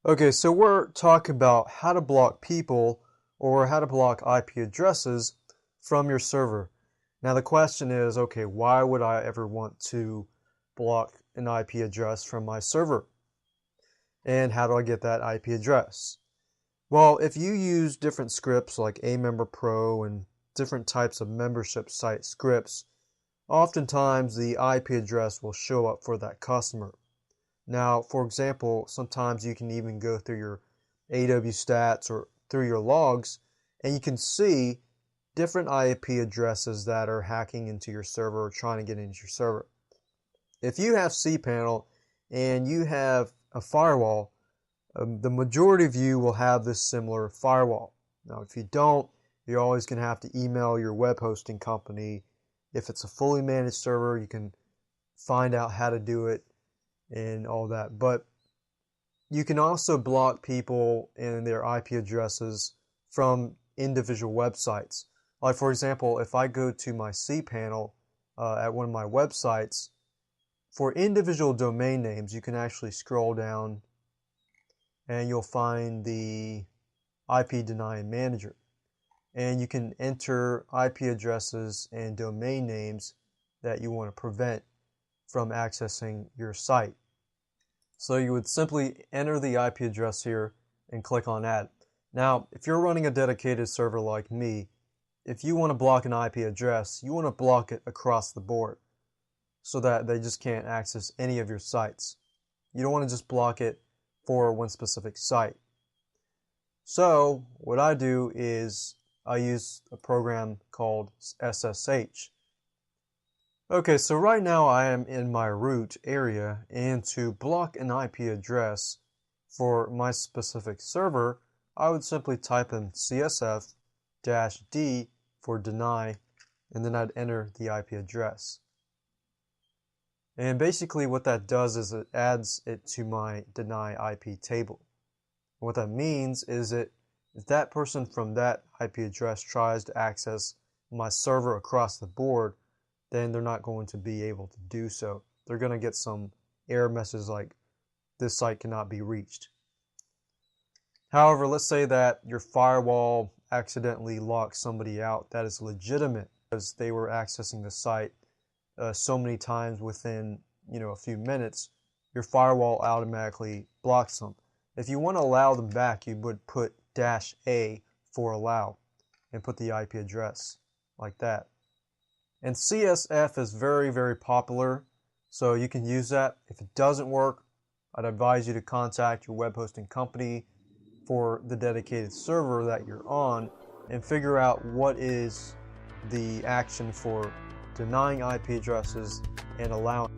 Okay, so we're talking about how to block people or how to block IP addresses from your server. Now the question is, okay, why would I ever want to block an IP address from my server? And how do I get that IP address? Well, if you use different scripts like AMember Pro and different types of membership site scripts, oftentimes the IP address will show up for that customer. Now, for example, sometimes you can even go through your AW stats or through your logs, and you can see different IP addresses that are hacking into your server or trying to get into your server. If you have cPanel and you have a firewall, the majority of you will have this similar firewall. Now, if you don't, you're always going to have to email your web hosting company. If it's a fully managed server, you can find out how to do it and all that. But you can also block people and their IP addresses from individual websites. Like, for example, if I go to my cPanel at one of my websites, for individual domain names, you can actually scroll down and you'll find the IP denying manager. And you can enter IP addresses and domain names that you want to prevent from accessing your site. So you would simply enter the IP address here and click on add. Now, if you're running a dedicated server like me, if you want to block an IP address, you want to block it across the board so that they just can't access any of your sites. You don't want to just block it for one specific site. So what I do is I use a program called SSH. Okay, so right now I am in my root area, and to block an IP address for my specific server, I would simply type in CSF-D for deny, and then I'd enter the IP address. And basically what that does is it adds it to my deny IP table. What that means is that if that person from that IP address tries to access my server across the board, then they're not going to be able to do so. They're going to get some error message like, this site cannot be reached. However, let's say that your firewall accidentally locks somebody out that is legitimate because they were accessing the site so many times within a few minutes. Your firewall automatically blocks them. If you want to allow them back, you would put -A for allow and put the IP address like that. And CSF is very, very popular, so you can use that. If it doesn't work, I'd advise you to contact your web hosting company for the dedicated server that you're on and figure out what is the action for denying IP addresses and allowing.